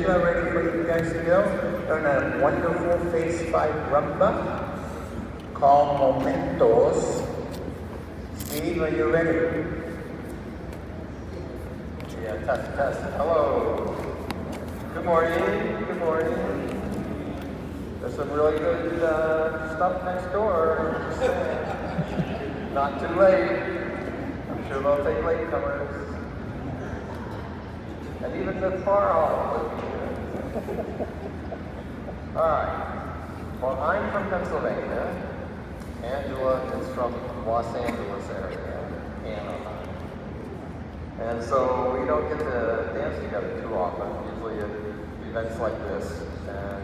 Ready for you guys to go. Learn a wonderful face five rumba called Momentos. Steve, are you ready? Yeah, test. Hello. Good morning. Good morning. There's some really good stuff next door. Just saying. Not too late. I'm sure they'll take latecomers. And even the far hall. All right. Well, I'm from Pennsylvania. Angela is from Los Angeles area, Anaheim. And so we don't get to dance together too often, usually at events like this. And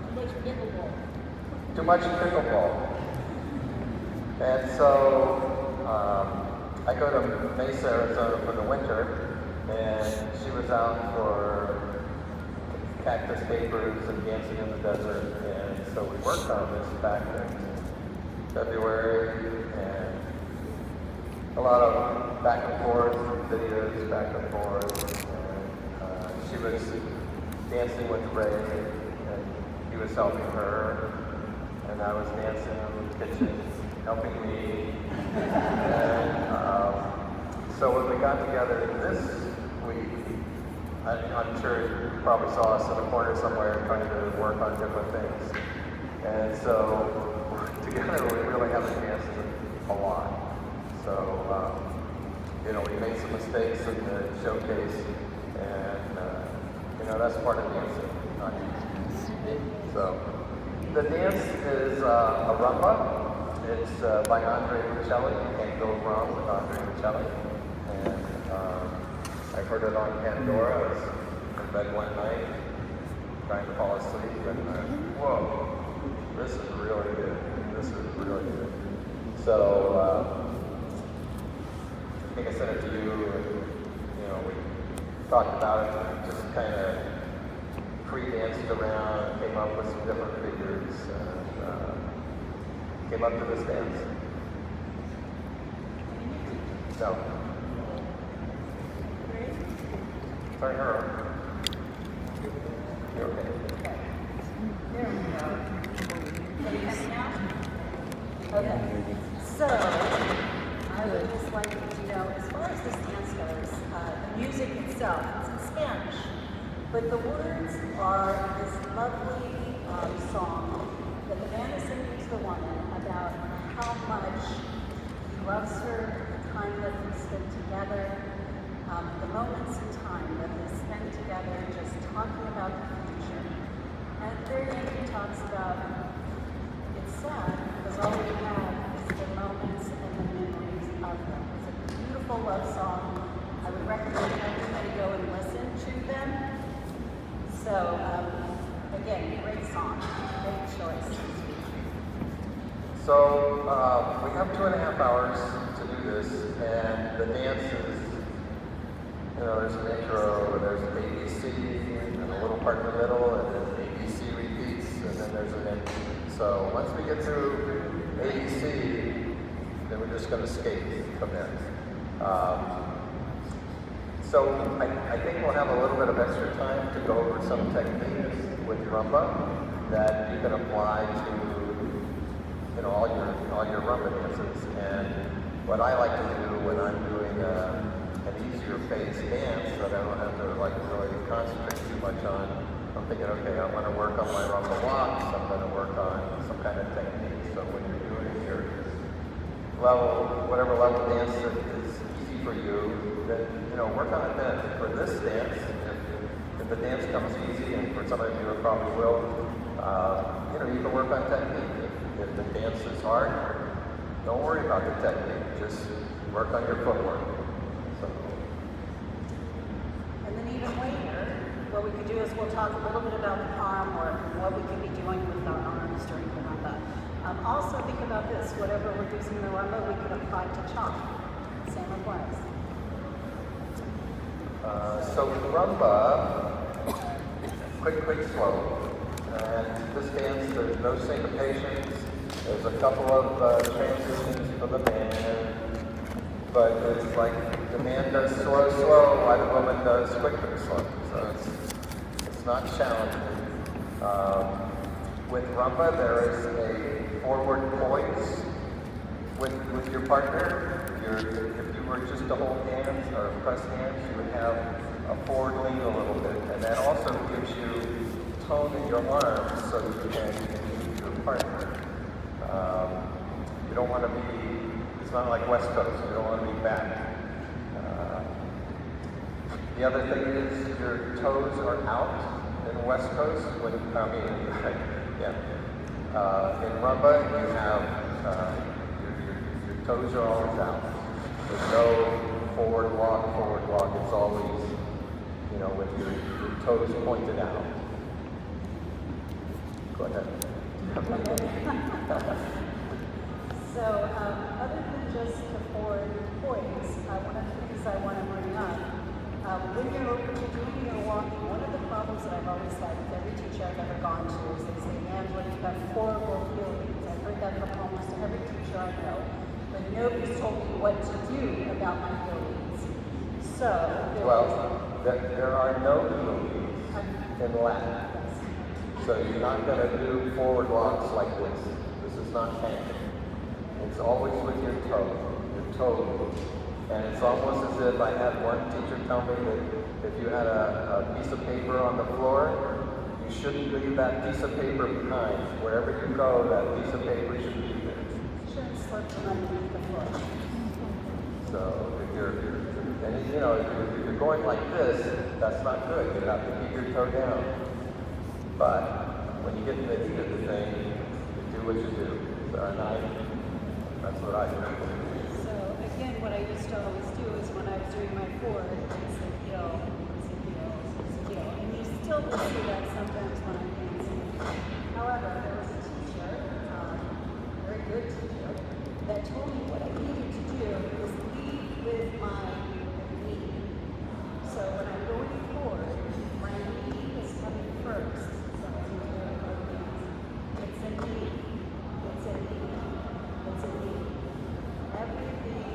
too much pickleball. Too much pickleball. And so I go to Mesa, Arizona for the winter. And she was out for cactus papers and dancing in the desert, and so we worked on this back in February, and a lot of back and forth videos, back and forth. And she was dancing with Ray, and he was helping her, and I was dancing in the kitchen, helping me. And so when we got together this week, I'm sure you probably saw us in a corner somewhere trying to work on different things. And so together we really haven't danced a lot. So, we made some mistakes in the showcase, and, that's part of dancing, not easy. So the dance is a rumba. It's by Andre Bocelli. You can't go wrong with Andre Bocelli. And I heard it on Pandora. I was in bed one night, trying to fall asleep, and whoa, this is really good. This is really good. So I think I sent it to you, and we talked about it, and just kind of pre-danced around, came up with some different figures, and came up to this dance. So. Turn her over. You're okay. Okay. There we go. Can you hear me now? Okay. So, I would just like to know, as far as this dance goes, the music itself, it's in Spanish, but the words are this lovely song that the man is singing to the woman about how much he loves her, the time that they spend together, the moments in time that they spend together just talking about the future. And at the very end he talks about, it's sad because all we have is the moments and the memories of them. It's a beautiful love song. I would recommend everybody go and listen to them. So, again, great song, great choice. So we have 2.5 hours to do this, and the dance is, there's an intro, there's an ABC, and a little part in the middle, and then ABC repeats, and then there's an end. So once we get through ABC, then we're just going to skate from there. So I think we'll have a little bit of extra time to go over some techniques with rumba that you can apply to all your rumba dances. And what I like to do when I'm doing an easier pace dance that I don't have to really concentrate too much on, I'm thinking, okay, I want to work on my rumba walks, I'm going to work on some kind of technique. So when you're doing your level, whatever level dance that is easy for you, then work on it then. For this dance, if the dance comes easy, and for some of you it probably will, you can work on technique. If the dance is hard, don't worry about the technique. Just work on your footwork. So. And then even later, what we could do is we'll talk a little bit about the arm work and what we could be doing with our arms during the rumba. Also think about this, whatever we're using in the rumba, we could apply to chop. Same applies. So rumba, quick, slow. And this dance, there's no syncopations. There's a couple of transitions for the man. But it's like the man does slow, while the woman does quick, slow. So it's not challenging. With rumba, there is a forward poise with your partner. If you were just to hold hands or press hands, you would have a forward lean a little bit. And that also gives you tone in your arms so you can move your partner. You don't want to be, it's not like West Coast, you don't want to be back. The other thing is your toes are out in West Coast. In rumba, you have your toes are always out. There's no forward walk. It's always, with your toes pointed out. Go ahead. So, other than just the forward poise, one of the things I want to bring up, when you're doing your walking, one of the problems that I've always had with every teacher I've ever gone to is they say, Angela, you have horrible feelings. I've heard that from almost every teacher I know, but nobody's told me what to do about my feelings. So, there are no feelings in Latin. So you're not going to do forward walks like this. This is not tango. It's always with your toe. And it's almost as if I had one teacher tell me that if you had a piece of paper on the floor, you shouldn't leave that piece of paper behind. Wherever you go, that piece of paper should be there. Shouldn't slip from underneath the floor. So if you're going like this, that's not good. You have to keep your toe down. But when you get in the heat of the thing, you do what you do. That's what I do. So again, what I used to always do is when I was doing my forward, it's a heel, and you still will see that sometimes when I'm dancing. However, there was a teacher, a very good teacher, that told me what I needed to do was lead with my knee. So when I'm going forward, my knee is coming first. So it's a knee. It's a knee. It's a knee. Everything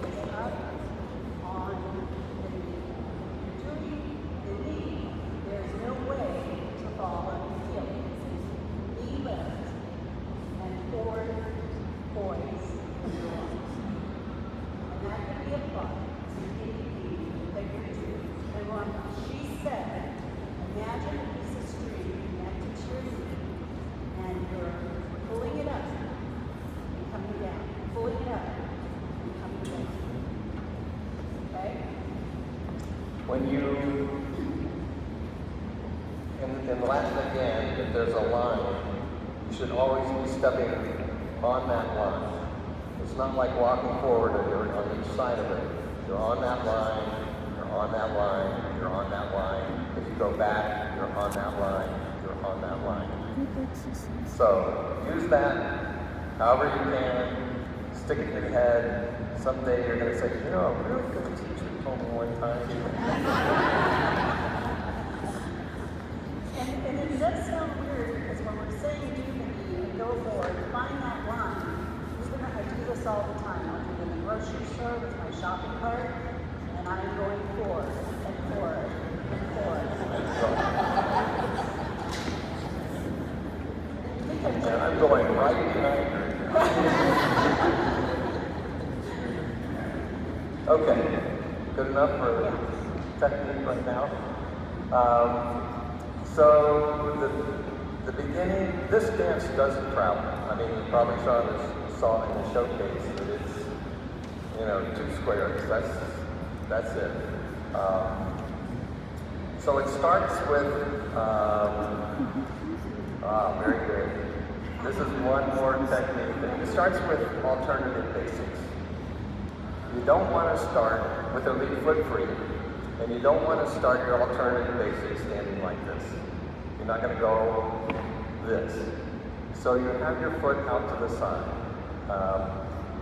is up on the knee. If you're doing the knee, there's no way to fall on the heel. It's knee left and forward poise with your arms. And that can be applied to any knee that you're doing. And when she said, imagine a piece of string connected to your knee and you're pulling it up and coming down, pulling it up and coming down. Okay? When in Latin again, if there's a line, you should always be stepping on that line. It's not like walking forward and you're on each side of it. You're on that line, you're on that line, you're on that line. If you go back, you're on that line, you're on that line. So use that however you can, stick it in your head. Someday you're going to say, a real good teacher told me one time. And it does sound weird because when we're saying do the knee and go forward, find that line. I do this all the time. I'll do it in the grocery store with my shopping cart, and I'm going forward and forward and forward. And I'm going right behind her. Okay, good enough for technique right now. So the beginning, this dance doesn't travel. I mean, you probably saw in the showcase that it's, 2 squares. That's it. So it starts with, very good. This is one more technique. It starts with alternative basics. You don't want to start with a lead foot free. And you don't want to start your alternative basic standing like this. You're not going to go this. So you have your foot out to the side.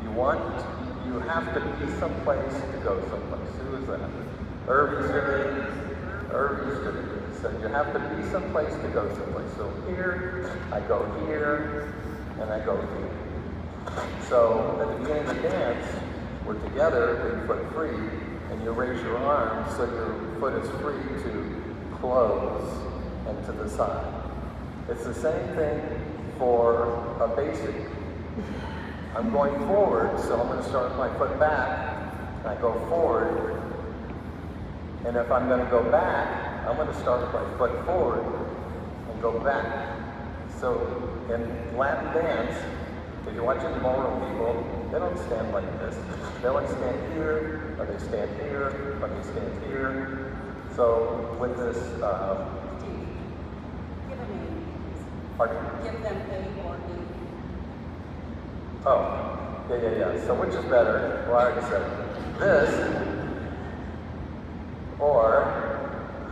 You have to be someplace to go someplace. Who is that? Irv Easterly. Irv Easterly. So you have to be someplace to go someplace. So here, I go here, and I go here. So at the beginning of the dance, we're together with your foot free, and you raise your arm so your foot is free to close and to the side. It's the same thing for a basic. I'm going forward, so I'm going to start with my foot back, and I go forward. And if I'm going to go back, I'm going to start with my foot forward and go back. So in Latin dance, if you're watching the ballroom people, they don't stand like this. They like stand here, or they stand here, or they stand here. So with this, Steve, give a name. pardon? Give them A or E. Oh, yeah. So which is better? Well, I already said it. This or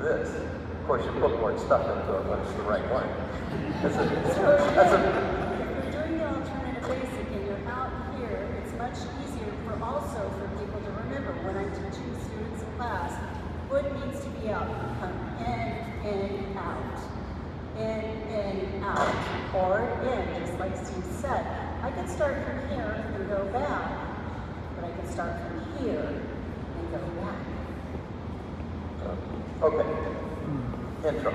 this. Of course, you put more stuff into it when it's the right one. That's So a, if you're doing the alternative basic and you're out here, it's much easier for people to remember. When I'm teaching students in class, foot needs to be out. Come in, out. In, out. Or in, just like Steve said. I can start from here and go back, but I can start from here and go back. okay. Intro.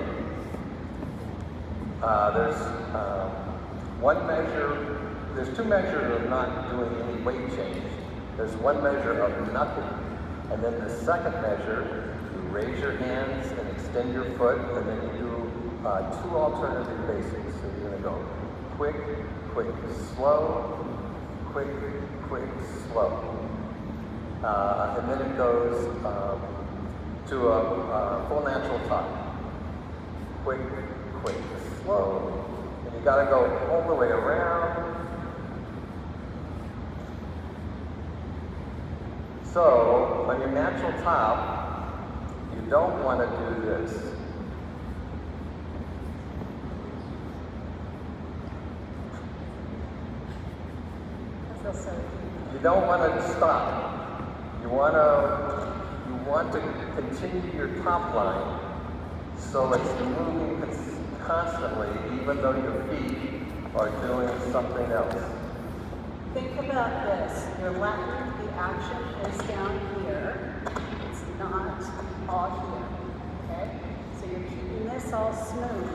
There's one measure, there's two measures of not doing any weight change. There's one measure of nothing. And then the second measure, you raise your hands and extend your foot, and then you do two alternative basics. So you're going to go quick, slow, quick, slow. And then it goes to a full natural top. Quick, slow. And you gotta go all the way around. So, on your natural top, you don't want to do this. I feel so You don't want to stop. You want to continue your top line so it's moving constantly, even though your feet are doing something else. Think about this. Your Latin, the action is down here. It's not all here. Okay? So you're keeping this all smooth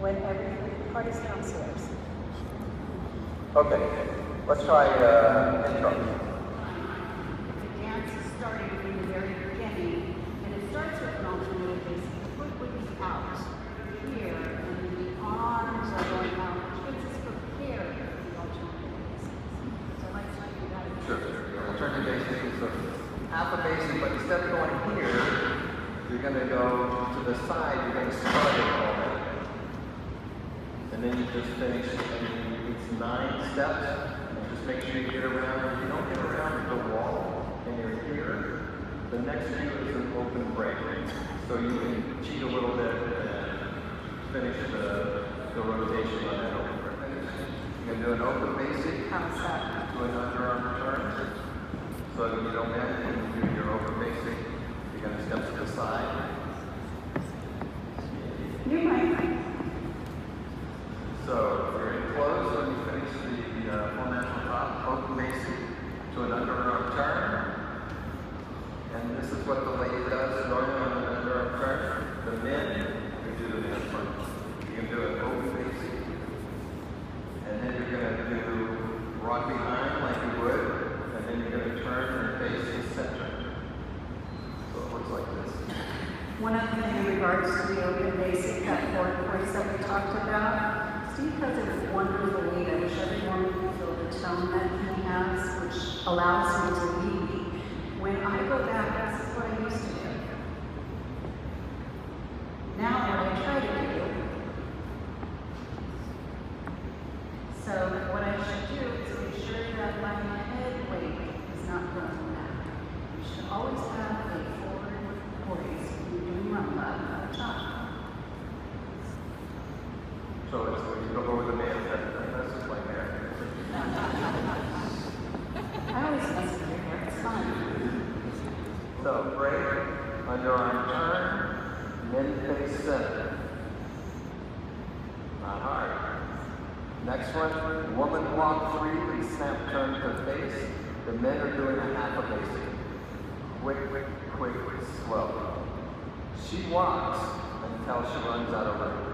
when every part is downstairs. Okay, let's try intro. The dance is starting from the very beginning, and it starts with an alternative basic. The foot would be out here, and then the arms are going out, which gets us prepared for the alternative basics. So let's do that again. Sure. Alternative basic is half a basic, but instead of going here, you're going to go to the side. You're going to start it all. And then you just finish. It's 9 steps. And just make sure you get around. If you don't get around the wall and you're here, the next cue is an open break. So you can cheat a little bit and finish the rotation on that open break. You can do an open basic. How's that? To an underarm turn. So you don't have to do your open basic. You're going to step to the side. You're right. So if you're in close, when you finish the full natural top, open basic to an underarm turn. And this is what the lady does normally on an underarm turn. The men, you do the hand punch. You can do an open basic. And then you're going to do rock behind like you would. And then you're going to turn and face the center. So it looks like this. One other thing in regards to the open basic, that fourth course that we talked about, Steve has a wonderful lead. I wish everyone could feel the tone that he has, which allows him to lead. When I go back, this is what I used to do. Now what I try to do, so what I should do is make sure that my head weight is not going back. You should always have a forward So it's when you go over the man's head, and this is like there. I always mess with your hair. It's fun. So break, underarm turn, men face center. Not hard. Next one, woman walk freely, snap turn to face. The men are doing a half a basic. Quick, quick, slow. She walks until she runs out of room.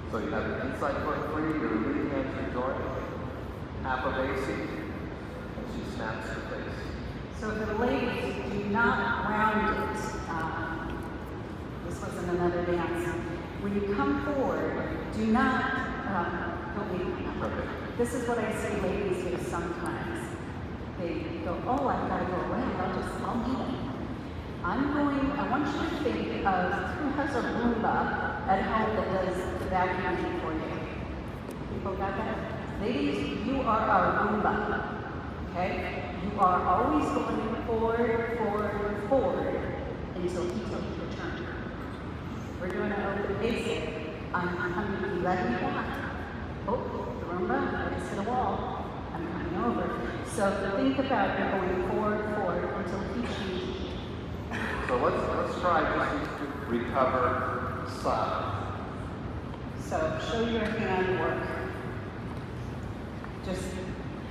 So you have the inside foot free, your leading entry joint, half a basic, and she snaps to face. So for the ladies, do not round it. This was in another dance. When you come forward, do not, don't leave me. Okay. This is what I see ladies do sometimes. They go, oh, I've got to go around, I'll meet it. I want you to think of who has a Roomba at home that does the vacuuming for you. People got that? Ladies, you are our Roomba, okay? You are always going forward until he tells you to turn. We're doing an open basic. I'm coming, you let me back. Oh, the Roomba, I just hit a wall. I'm coming over. So think about you're going forward until he chooses. So let's try just to recover side. So show your hand work. Just,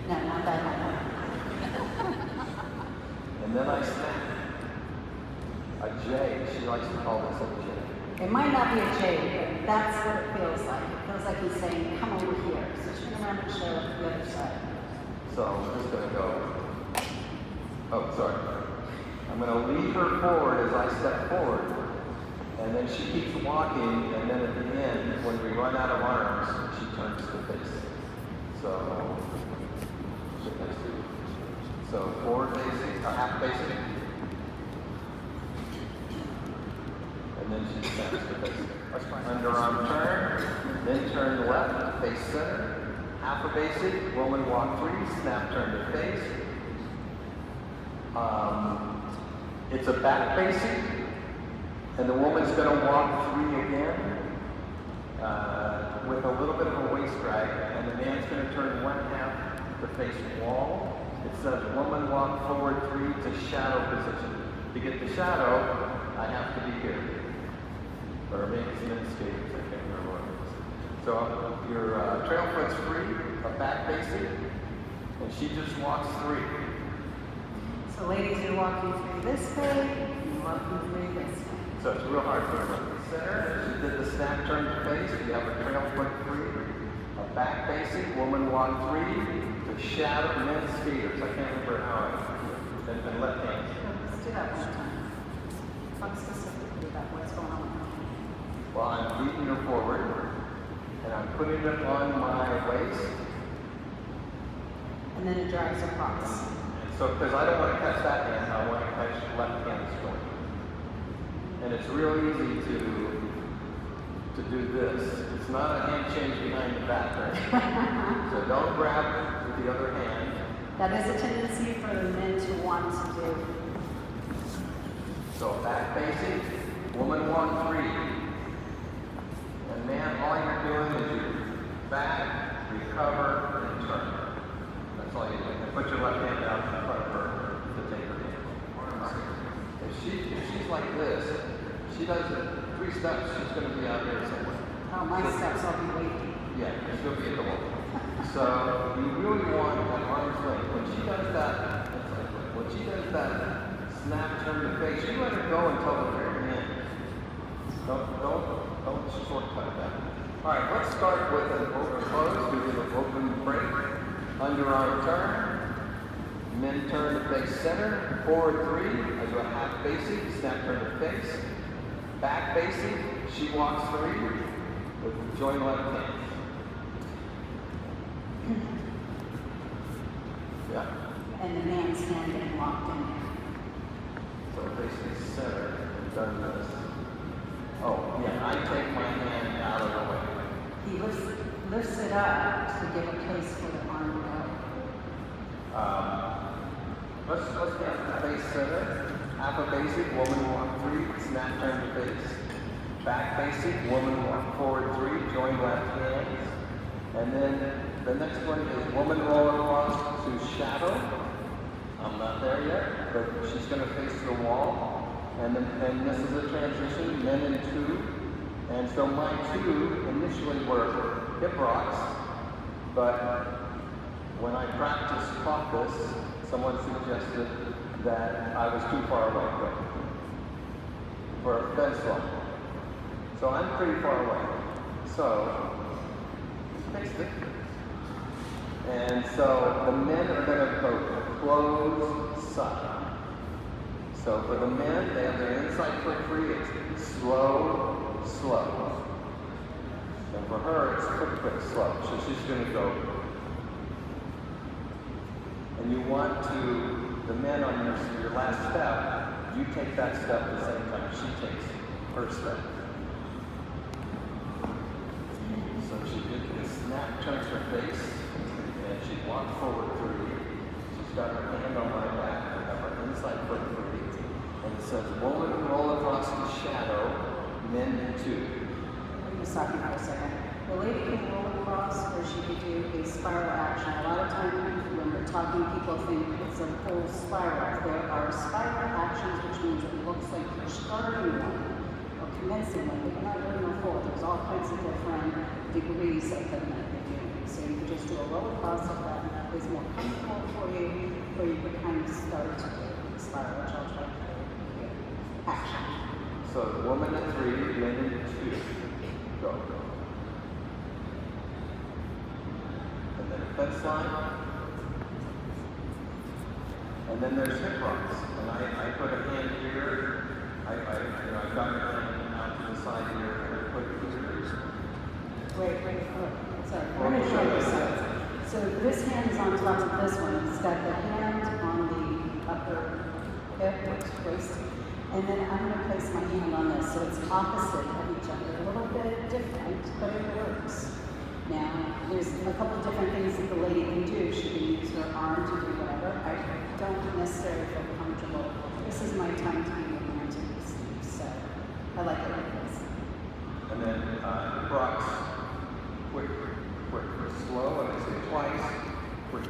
no, not that one. And then I snap. A J, she likes to call this a J. It might not be a J, but that's what it feels like. It feels like he's saying, come over here. So turn around and show the other side. So I'm just going to go. Oh, sorry. I'm going to lead her forward as I step forward. And then she keeps walking, and then at the end, when we run out of arms, she turns to face. So, sit next to you. So forward facing, or half facing. And then she snaps to face. Underarm turn, then turn left, face center. Half a basic, woman walk free, snap turn to face. It's a back basic, and the woman's going to walk free again with a little bit of a waist drag, and the man's going to turn one half to face wall. It says woman walk forward free to shadow position. To get the shadow, I have to be here. Or maybe it's men's skaters, I can't remember what it is. So your trail foot's free, a back basic, and she just walks free. So ladies, you're walking through this way, you're walking through this way. So it's real hard for her. Center, she did the snap turn to face, you have a trail foot free, a back basic, woman walk free, to shadow men's skaters. I can't remember how and left hand. Let's do that one time. Talk specifically about what's going on. Well, I'm leading her forward, and I'm putting it on my waist. And then it drives across. So, because I don't want to catch that hand, I want to catch left hand's joint. And it's real easy to do this. It's not a hand change behind the back, right? So don't grab with the other hand. That is a tendency for the men to want to do. So back basic, woman walk free. And man, all you're doing is you back, recover, and turn. That's all you do. And put your left hand out in front of her to take her hand. If she's like this, she does it 3 steps, she's going to be out there somewhere. Oh, my steps, I'll be waiting. Yeah, she'll be at the wall. So you really want an arm's length. When she does that, when she does that snap turn to face, you let her go until the very end. Don't shortcut that. All right, let's start with an open close. We do an open break, underarm turn, men turn to face center, forward 3, I do a half basic, snap turn to face, back basic, she walks 3 with the joint left hand. Yeah. And the man's hand getting locked in there. So facing center and done this. Oh, yeah, I take my hand out of the way. He lifts it up to give a place for the arm to go. Let's get face center. Half a basic, woman walk 3, snap turn to face. back facing, woman walk forward 3, join left hands. And then the next one is woman roll across to shadow. I'm not there yet, but she's going to face the wall. And this is a transition, men in 2. And so my 2 initially were hip rocks, but when I taught this, someone suggested that I was too far away for a fence line. So I'm pretty far away. So, fixed it. And so the men are going to go close side. So for the men, they have their inside foot free. It's slow, slow. And for her, it's quick, quick, slow. So she's going to go. And you want to, the men on your last step, you take that step at the same time she takes her step. So she did this snap, turns her face, and she walked forward 3. She's got her hand on my back, and have her inside foot free. And it says, woman roll across the shadow, men in 2. Let me stop you for a second. The lady can roll across, or she could do a spiral action. A lot of times when we're talking, people think it's a full spiral. There are spiral actions, which means it looks like you're starting one or commencing one, but you're not doing a full. There's all kinds of different degrees of them that you're doing. So you could just do a roll across if that is more comfortable for you, or you could kind of start to do a spiral, which I'll try to do. Action. So woman in 3, men in 2. Go. And then a fence line. And then there's hip rocks. And I put a hand here. I got a hand out to the side here, and I put it here. Wait, sorry. Let me show you something. So this hand is on top of this one. It's got the hand on the upper hip, waist. And then I'm going to place my hand on this, so it's opposite of each other. A little bit different, but it works. Now, there's a couple different things that the lady can do. She can use her arm to do whatever. I don't necessarily feel comfortable. This is my time to be romantic, Steve, so I like it like this. And then rocks, quick, quick, slow, and I say twice, quick,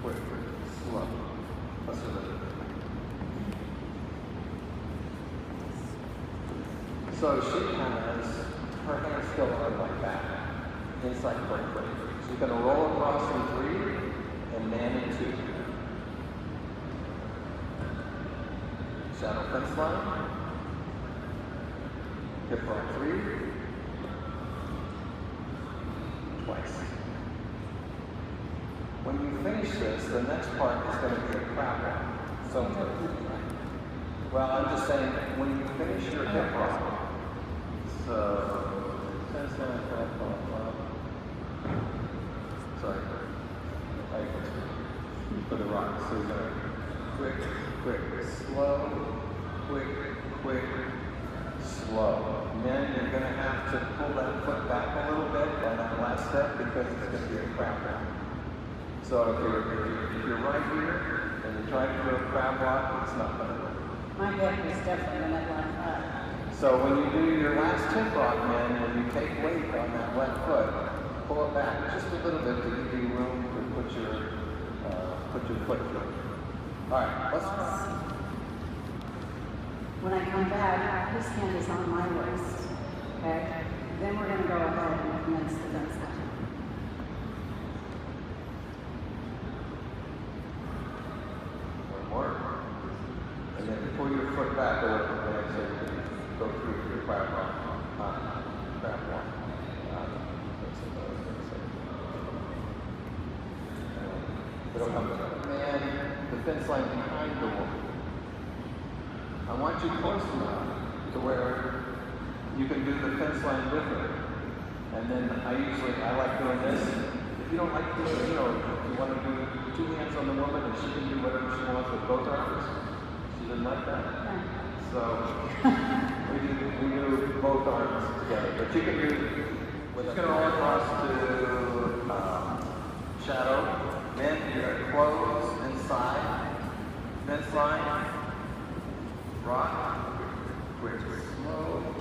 quick, slow. Let's do that. So she has her hand still on my back, inside quick, quick. She's going to roll across in 3 and man in 2. Shadow fence line. Hip rock 3. Twice. When you finish this, the next part is going to be a crab walk. So, well, I'm just saying, when you finish your hip rock, so, fence line, sorry, for the rock. So we're going quick, quick, slow, quick, quick, slow. And then you're going to have to pull that foot back a little bit on that last step because it's going to be a crab walk. So if you're right here and you're trying to do a crab walk, it's not going to work. My hip is different than that one. So when you do your last hip rock, man, when you take weight on that left foot, pull it back just a little bit to give you room to put your foot through. All right, let's try. When I come back, his hand is on my waist. Okay? Then we're going to go ahead and commence the fence line. One more. And then pull your foot back a little bit so you can go through your crab walk. Crab walk. It'll come and the fence line behind the woman. I want you close enough to where you can do the fence line with her. And then I like doing this. If you don't like doing it, if you want to do 2 hands on the woman and she can do whatever she wants with both arms, she doesn't like that. So we do both arms together. But you can do, it's going to roll across to shadow. Then you're going to close inside, fence line, rock, quick, slow,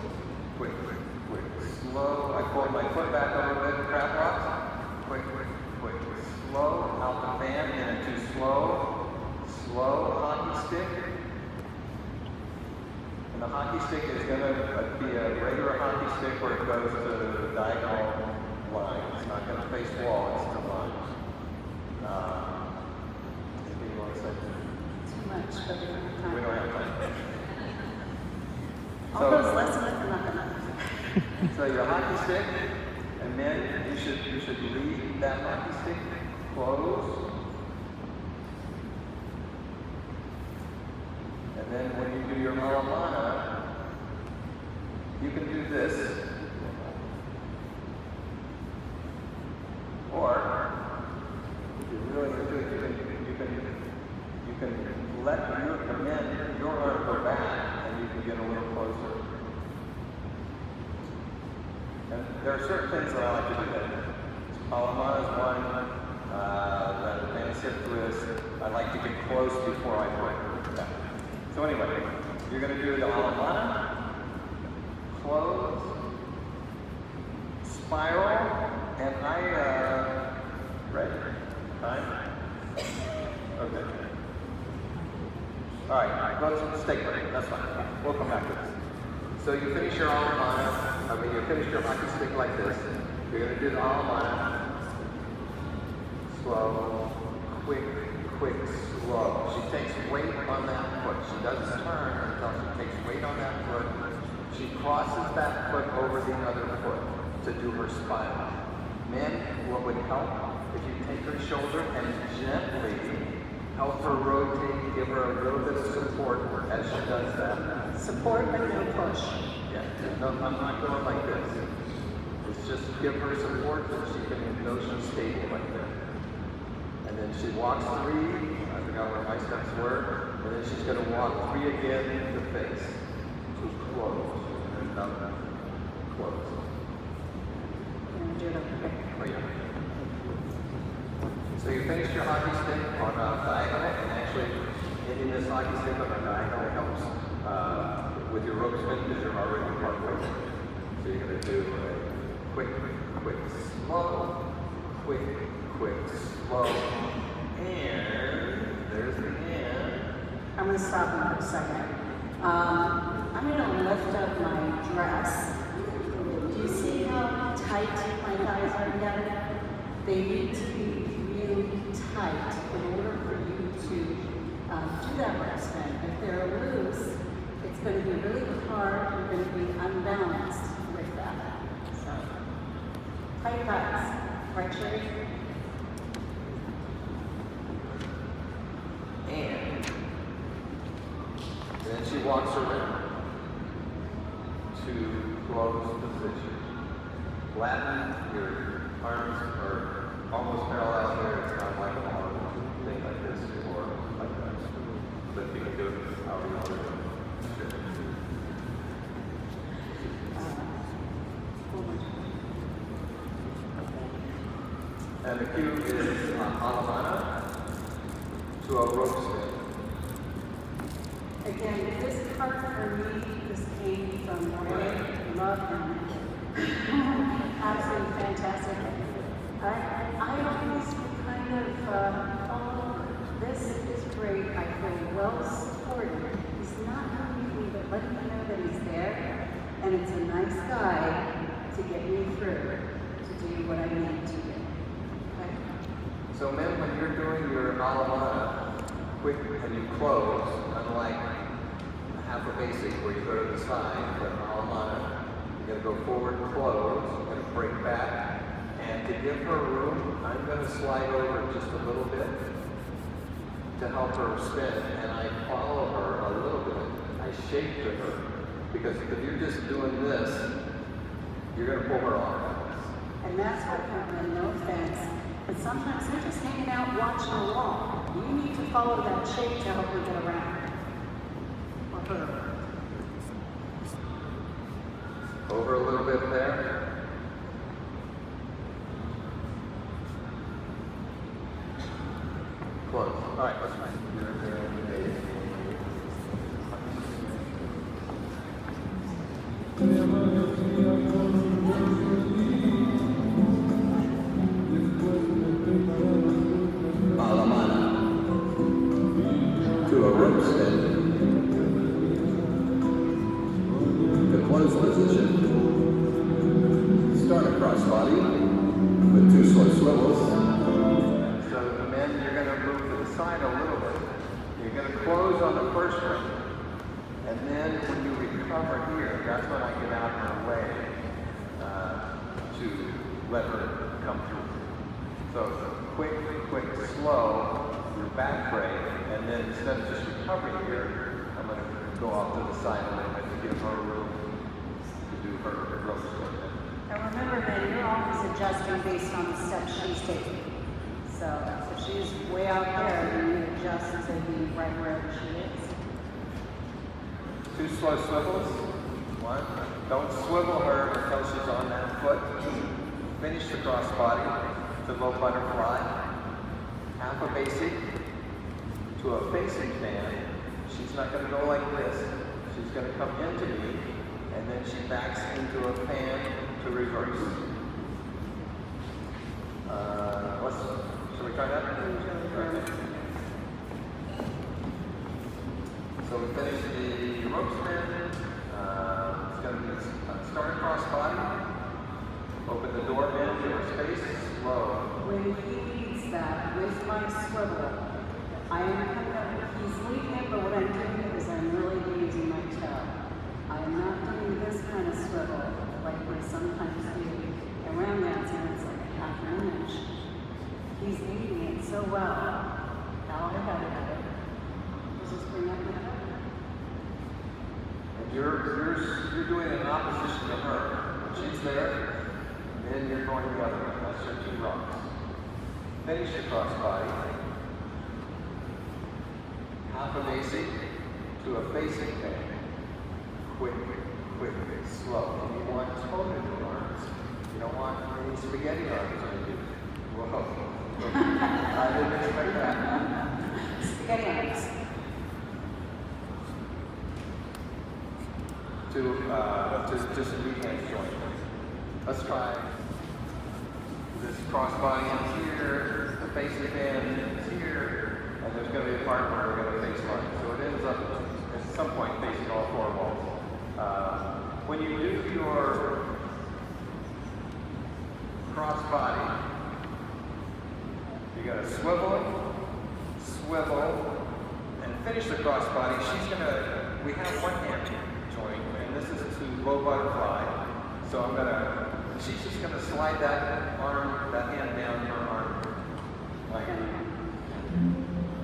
quick, fold my foot back a little bit, crab walks. Quick, slow, out the fan, and into slow hockey stick. And the hockey stick is going to be a regular hockey stick where it goes to the diagonal line. It's not going to face wall, it's to line. Maybe you want to say Too much, but we don't have time. we don't have time. All those lessons are not enough. So your hockey stick, and then you should leave that hockey stick closed. And then when you do your Malamana, you can do this. Or if you really want to do it, you can let your arm go back, and you can get a little closer. And there are certain things that I like to do there. Malamana is one. The advanced hip twist. I like to get close before I break that. So anyway, you're going to do the Malamana, close, spiral, and ready? Time? Okay. All right, let's stay break. That's fine. We'll come back to this. So you finish your Malamana, you finish your hockey stick like this. You're going to do the Malamana. Slow, quick, slow. She takes weight on that foot. She doesn't turn until she takes weight on that foot. She crosses that foot over the other foot to do her spiral. Men, what would help if you take her shoulder and gently help her rotate, give her a little bit of support as she does that. Support but no push. Yeah, no, I'm not going like this. It's just give her support so she can know she's stable like that. And then she walks 3, I forgot where my steps were, and then she's going to walk 3 again to face. To close. And down, close. Can we do it okay? Oh, yeah. So you finish your hockey stick on a diagonal, and actually hitting this hockey stick on a diagonal helps with your rope spin because you're already partway. So you're going to do a quick, slow, quick, slow, and there's the end. I'm going to stop him for a second. I'm going to lift up my dress. Do you see how tight my thighs are together? They need to be really tight in order for you to do that rope spin. If they're loose, it's going to be really hard. You're going to be unbalanced with that. So, tight thighs. Right, Sherry? And then she walks around to close position. Flatten, your arms are almost parallel here. It's not like a normal thing like this or like that. But you can do it however you want to do it. And the cue is Malamana to a rope spin. Again, this part for me, this came from great love and absolutely fantastic. I always kind of, oh, this is great. I feel well supported. He's not hurting me, but letting me know that he's there. And it's a nice guy to get me through, to do what I need to do. Okay? So men, when you're doing your Malamana, quick and you close, unlike half a basic where you go to the side, but Malamana, you're going to go forward and close, you're going to break back, and to give her room, I'm going to slide over just a little bit to help her spin, and I follow her a little bit. I shake to her, because if you're just doing this, you're going to pull her off. And that's what happened, no offense. But sometimes they're just hanging out watching a wall. You need to follow that shape to help her get around. Or her. Over a little bit there. Close. All right, let's try. crossbody with 2 slow swivels. So the men, you're going to move to the side a little bit. You're going to close on the first one. And then when you recover here, that's when I get out of her way to let her come through. So quick, slow, your back break, and then instead of just recovering here, I'm going to go off to the side a little bit to give her room to do her growth split. Now remember that you're always adjusting based on the steps she's taking. So if she's way out there, then you adjust to be right wherever she is. 2 slow swivels. 1. Don't swivel her until she's on that foot. Finish the crossbody to low butterfly. Half a basic to a facing fan. She's not going to go like this. She's going to come into me, and then she backs into a fan to reverse. Shall we try that? Okay. So we finish the rope spin. It's going to be start across body. Open the door bend to her space. Slow. When he leads that with my swivel, I am kind of, he's leading it, but what I'm doing is I'm really using my toe. I am not doing this kind of swivel like we sometimes do. And around that, it's like a half an inch. He's leading it so well. Now I got it. Just bring up my toe. And you're doing it in opposition to her. When she's there, then you're going the other way. That's your 2 rocks. Finish your crossbody. Half a basic to a facing fan. Quick, slow. And you want tone in your arms. You don't want any spaghetti arms on you. Whoa. I didn't expect that. Spaghetti arms. To just a knee hand joint. Let's try this crossbody in here, the facing fan is here, and there's going to be a part where we're going to face line. So it ends up at some point facing all 4 walls. When you do your crossbody, you got to swivel, and finish the crossbody. We have 1 hand joint, and this is to low butterfly. So she's just going to slide that hand down her arm. Like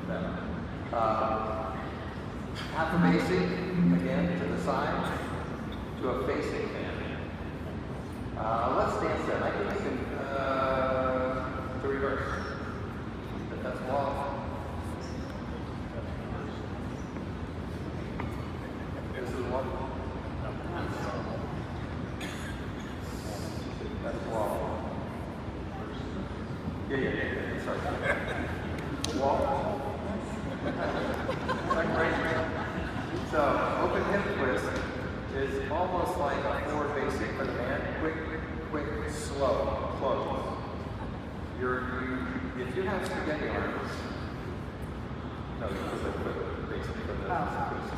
that. Half a basic, again, to the side, to a facing fan. Let's dance that. I think we can, to reverse. That's wall. This is 1. That's wall. Yeah. Sorry. Wall. So, open hip twist is almost like a 4 basic for the man. Quick, slow, close. If you have spaghetti arms, no, you put the basic for the twist.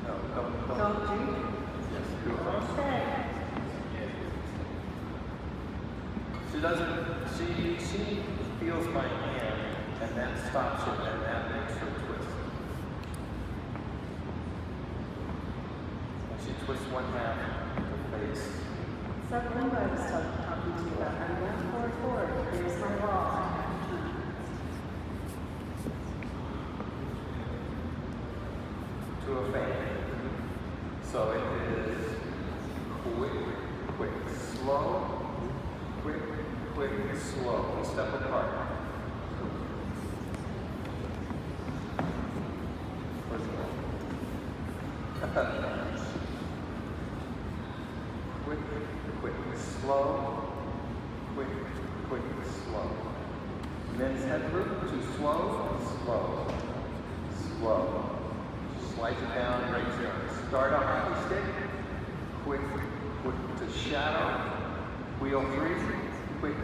No, Don't you? Yes, do it. Okay. She feels my hand, and that stops her, and that makes her twist. And she twists 1 half to face. So remember I was talking to you about, I went forward, there's my wall, I have to turn. To a fan. So it is quick, slow, quick, slow. We step apart. Where's it going? Quick, slow, quick, slow. Men's head root, too slow. Slide it down, raise your arms. Start a hockey stick, quick to shadow. Wheel 3, quick,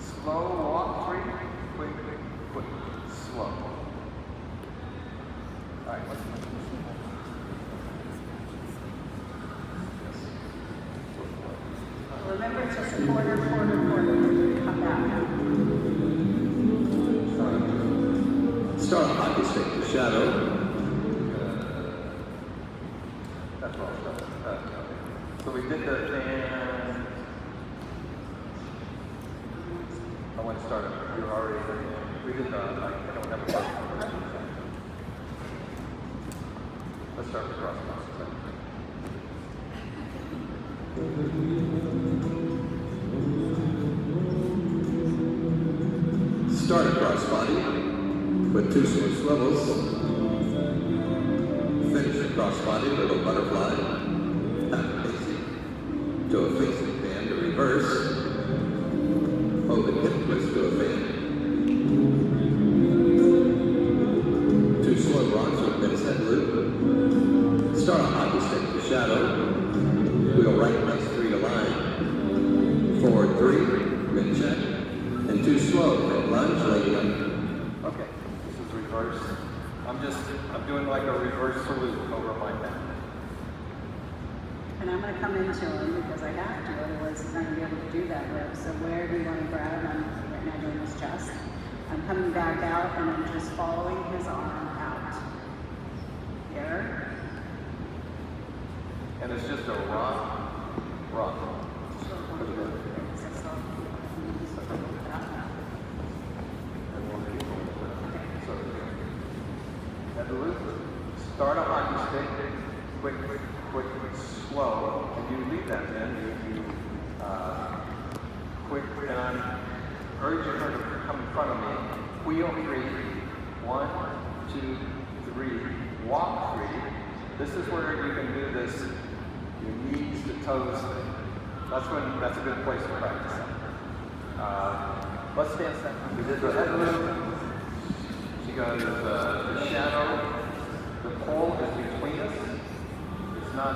slow. Walk 3, quick, slow. All right, let's move. remember it's just a quarter, come back. Start on hockey stick to shadow. That's all stuff. So we did the fan. I want to start it. We were already there. We did the, I don't have a question. Let's start with cross box. Start across body with 2 switch levels. Finish across body with a butterfly. Half facing to a facing fan to reverse. Open hip twist to a fan. 2 slow rocks with mid set loop. Start on hockey stick to shadow. Wheel right makes 3 to line. Forward 3, mid check. And 2 slow, mid lunge, leg up. Okay, this is reverse. I'm doing like a reverse salute over my neck. And I'm going to come into him because I have to, otherwise he's not going to be able to do that rip. So where do you want to grab? I'm right now doing his chest. I'm coming back out and I'm just following his arm out. Here. And it's just a rock. Start a hockey stick, quick, slow, and you leave that then. You quick, and I'm urging her to come in front of me. Wheel 3, 1, 2, 3, walk 3. This is where you can do this, your knees to toes thing. That's a good place to practice that. Let's stand second. We did the head loop. She goes the shadow. The pole is between us. It's not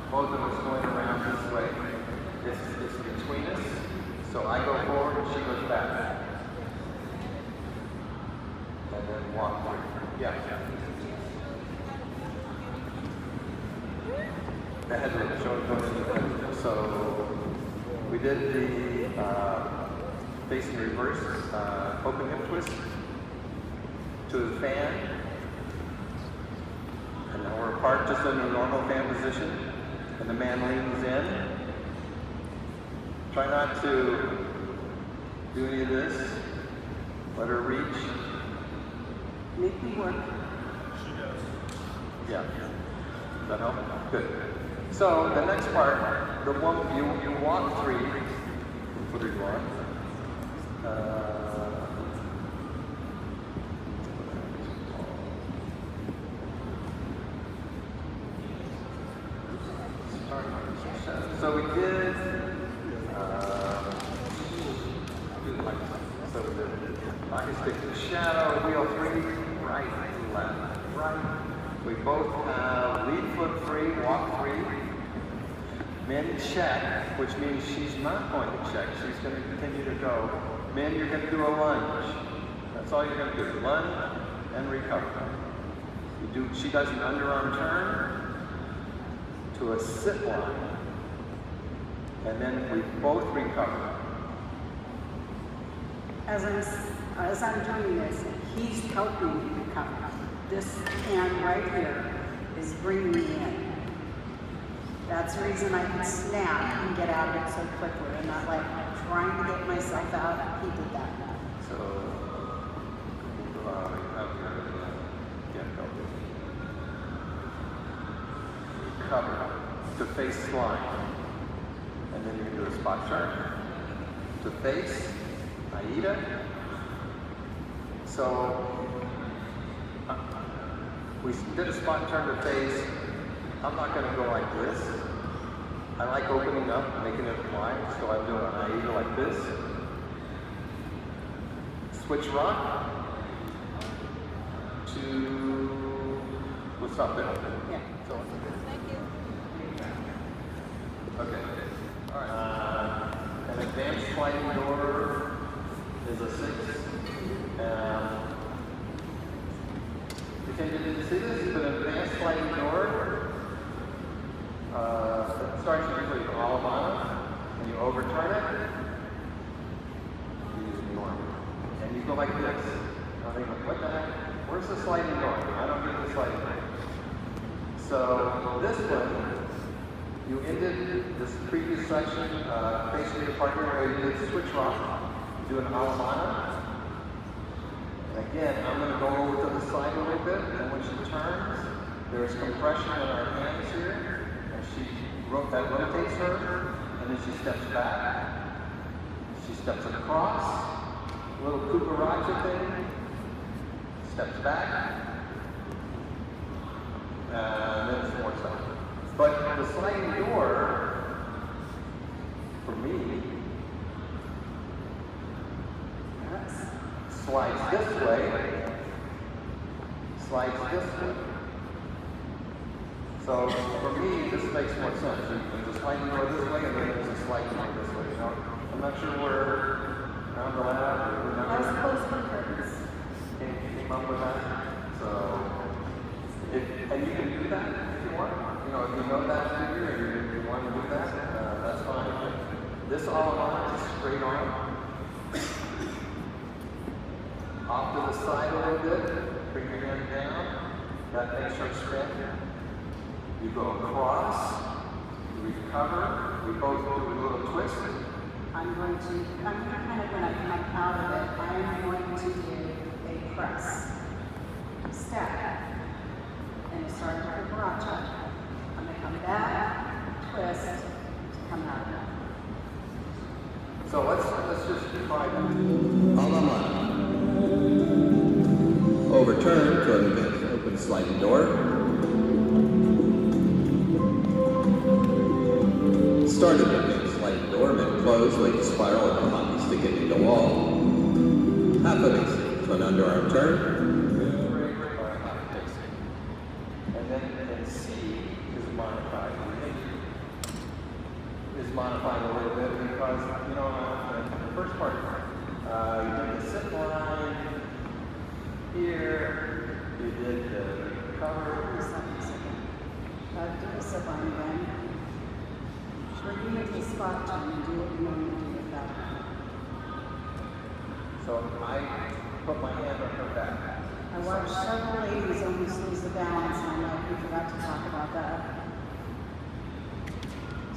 both of us going around this way. It's between us. So I go forward and she goes back. And then walk through. Yeah. The head loop. So we did the facing reverse, open hip twist to the fan. And then we're apart just in a normal fan position. And the man leans in. Try not to do any of this. Let her reach. Make me work. She does. Yeah. Does that help? Good. So the next part, the one you walk 3. What do you want? So we did. So we did hockey stick to shadow, wheel 3, right, left, right. We both have lead foot free, walk 3. Men check, which means she's not going to check. She's going to continue to go. Men, you're going to do a lunge. That's all you're going to do. Lunge and recover. She does an underarm turn to a sit line. And then we both recover. As I'm doing this, he's helping me recover. This hand right here is bringing me in. That's the reason I can snap and get out of it so quickly and not like trying to get myself out. He did that. So, recover to face line. And then you can do a spot turn to face, Aida. So we did a spot turn to face. I'm not going to go like this. I like opening up, making it wide, so I'm doing an Aida like this. Switch rock to, we'll stop there. Yeah. So, Thank you. okay. All right. An advanced sliding door is a 6. Did you see this? It's an advanced sliding door. It starts usually with Alabama. overturn it, you use norm. And you go like this. I think, what the heck? Where's the sliding door? I don't get the sliding door. So this one, you ended this previous section, basically your partner where you did switch rock, do an Alemana. And again, I'm going to go over to the side a little bit, and when she turns, there's compression in our hands here, and that rotates her, and then she steps back, she steps across, a little cucaracha thing, steps back, and then some more stuff. But the sliding door, for me, slides this way, slides this way. So for me, this makes more sense. There's a sliding door this way, and then there's a sliding door this way. You know, I'm not sure where around the lab or I was close to the curtains. came up with that. So, and you can do that if you want. You know, if you know that figure and you want to do that, that's fine. But this Alemana is straight on. Off to the side a little bit, bring your hand down, that makes her spin. You go across, you recover, we both do a little twist. I'm kind of, when I come out of it, I'm going to do a press. Step. And start with the cucaracha. I'm going to come back, twist, to come out of it. So let's just try that. Alemana. Overturn to an advanced open sliding door. Start an advanced sliding door, then close, like a spiral and a hockey stick into the wall. Half a basic to an underarm turn. And then C is modified. Is modified a little bit because, you know, the first part, you did the sit line here, you did the cover. Just a second. Do the zip line again. Repeat the spot turn and do what you want to do with that. So I put my hand on her back. I watched several ladies almost lose the balance, and I know we forgot to talk about that.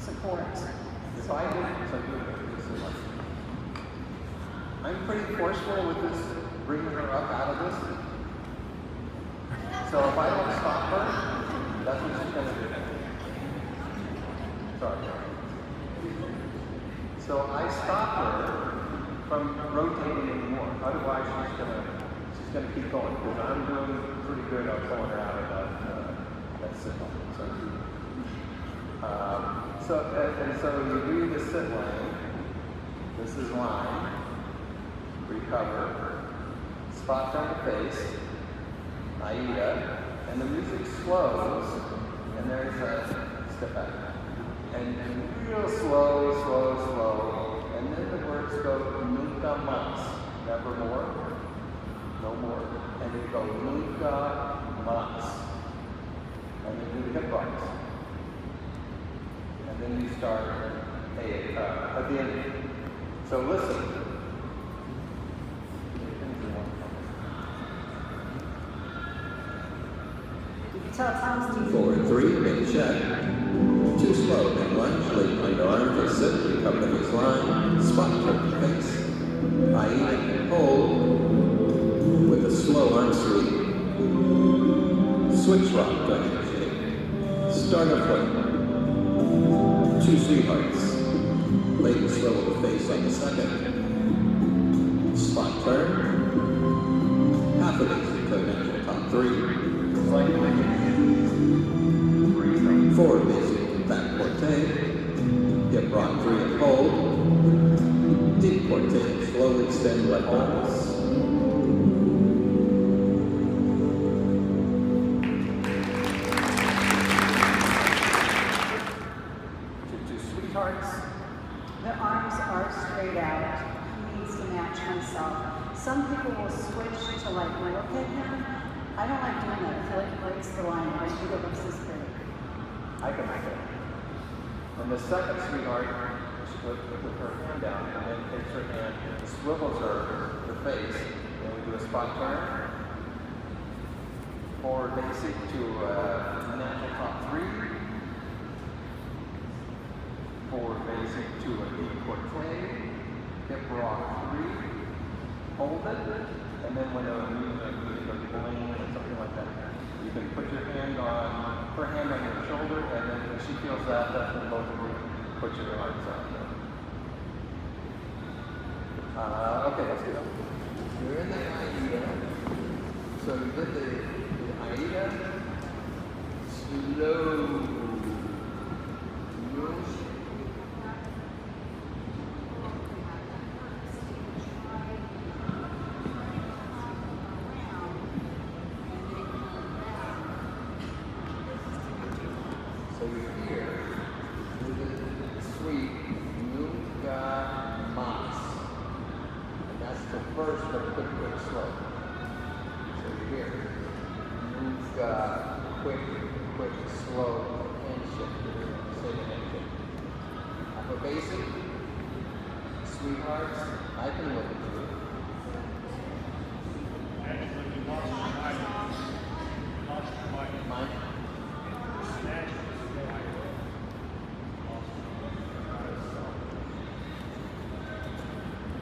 Support. If I did, so this is like, I'm pretty forceful with this, bringing her up out of this. So if I don't stop her, that's what she's going to do. Sorry. So I stop her from rotating anymore. Otherwise, she's gonna keep going. Because I'm doing pretty good on pulling her out of that sit line. So you do the sit line. This is line. Recover. Spot on the face. Aida. And the music slows. And there's a step back. And real slow. And then the words go nunca más. Never more. No more. And then go nunca más. And then do the hip bumps. And then you start at the end. So listen. You can tell Tom's deep. 4 and 3, make a check. Too slow, then lunge, late underarm for sit, recover the face line, spot turn the face. Aida and hold with a slow arm sweep. Switch rock to handshake. Start a foot. 2 sweethearts. Late and slow with the face on the second. Spot turn. Half a basic to natural top 3. 4 basic back porte, hip rock 3 and hold, deep porte, slowly extend left arms. Two sweethearts. The arms are straight out. He needs to match himself. Some people will switch to like look at him. I don't like doing that. I feel like it breaks the line. I think it looks this pretty. I can make it. And the second sweetheart, with her hand down, and then takes her hand and swivels her face, and we do a spot turn. Forward basic to natural top 3. Forward basic to a deep porte. Hip rock 3. Hold it, and then when a music goes boing or something like that, you can put your hand on her hand on your shoulder, and then when she feels that, that's when both of you put your arms out. Okay, let's go. You're in the Aida. So you did the Aida. Slow motion. So you're here with the sweep Nunca Mas. And that's the first but quick, slow. So you're here. Nunca, quick, slow, handshake. Say the handshake. Upper basic. Sweethearts, I can look at you. Mine.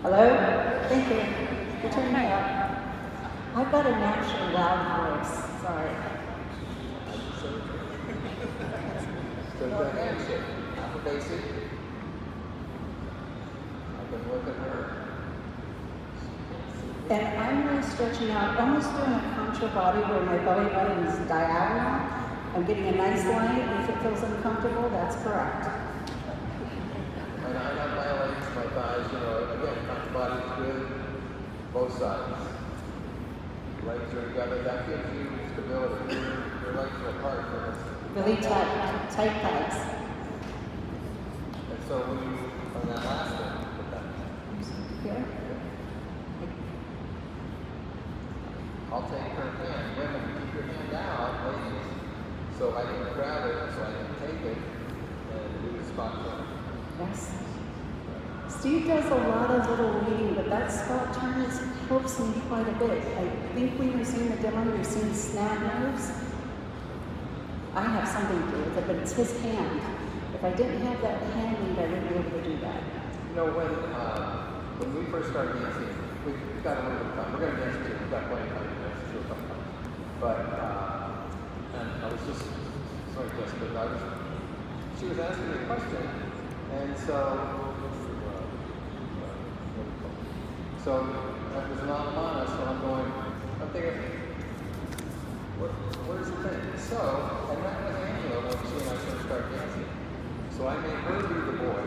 Hello? Thank you for turning me up. I've got a naturally loud voice. Sorry. So the handshake. Upper basic. I can look at her. And I'm really stretching out, almost doing a contra body where my belly button is diagonal. I'm getting a nice line, and if it feels uncomfortable, that's correct. And I have my legs, my thighs, again, front body is good, both sides. Legs are together, that gives you stability. Your legs are apart from this. Really tight pegs. And so when you, on that last one, put that. Here. I'll take her hand. Women, keep your hand out, ladies, so I can grab it, so I can take it, and do the spot turn. Yes. Steve does a lot of little reading, but that spot turn helps me quite a bit. I think when you're seeing the demo, you're seeing snap moves. I have something to do with it, but it's his hand. If I didn't have that hand lead, I wouldn't be able to do that. When we first started dancing, we've got a little bit of time. We're going to dance too. We've got plenty of time to dance too. But, and I was just, sorry Jessica, she was asking me a question, and so that was not on us, so I'm thinking, where's the thing? So, and that was Angela when she and I first started dancing. So I made her be the boy.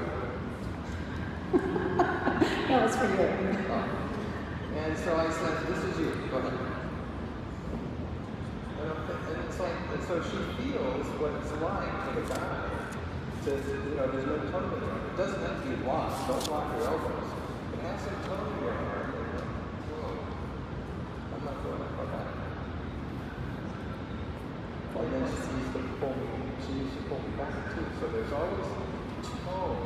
That was for you. And so I said, this is you, go ahead. And it's like, and so she feels what it's like for the guy to, there's no tone in it. It doesn't have to be locked, don't lock your elbows. It has some tone in your arm. Whoa, I'm not doing it, okay. And then she used to pull me back too. So there's always tone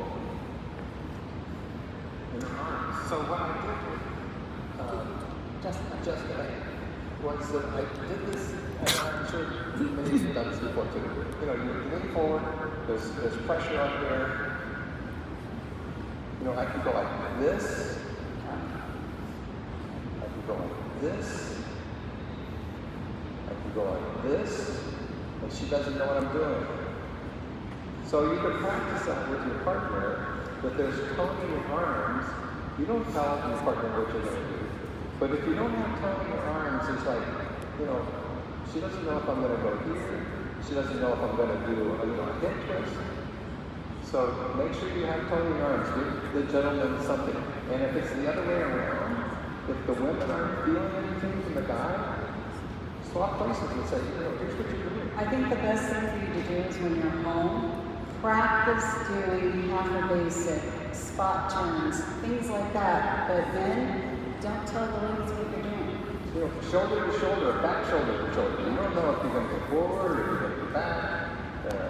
in her arms. So what I did with Jessica was that I did this, and I'm sure many of you have done this before too. You lean forward, there's pressure up there. I can go like this. I can go like this. I can go like this. And she doesn't know what I'm doing. So you can practice that with your partner, that there's tone in your arms. You don't tell your partner what you're going to do. But if you don't have tone in your arms, it's like, she doesn't know if I'm going to go here. She doesn't know if I'm going to do a hip twist. So make sure you have tone in your arms. Give the gentleman something. And if it's the other way around, if the women aren't feeling anything from the guy, swap places and say, here's what you're doing. I think the best thing for you to do is when you're home, practice doing half a basic, spot turns, things like that. But then, don't tell the ladies what you're doing. Shoulder to shoulder, back shoulder to shoulder. You don't know if you're going to go forward or you're going to go back.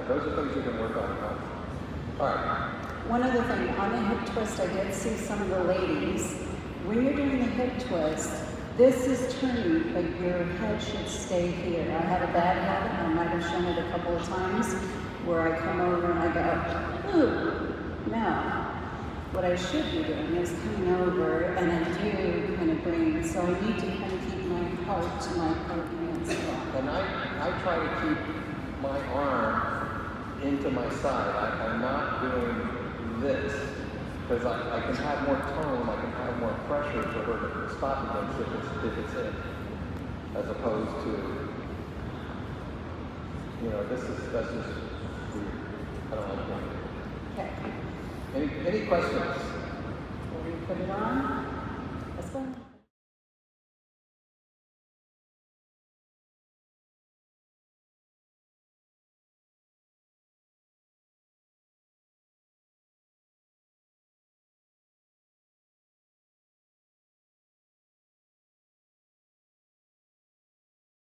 Those are things you can work on. All right. one other thing, on the hip twist, I did see some of the ladies. When you're doing the hip twist, this is turning, but your head should stay here. I have a bad habit, I might have shown it a couple of times, where I come over and I go, ooh, no. What I should be doing is coming over and I do kind of bring, so I need to kind of keep my heart to my partner and stuff. And I try to keep my arm into my side. I'm not doing this because I can have more tone, I can have more pressure for her to stop against if it's in, as opposed to, that's just weird. I don't like that. Okay. Any questions? Will we put it on?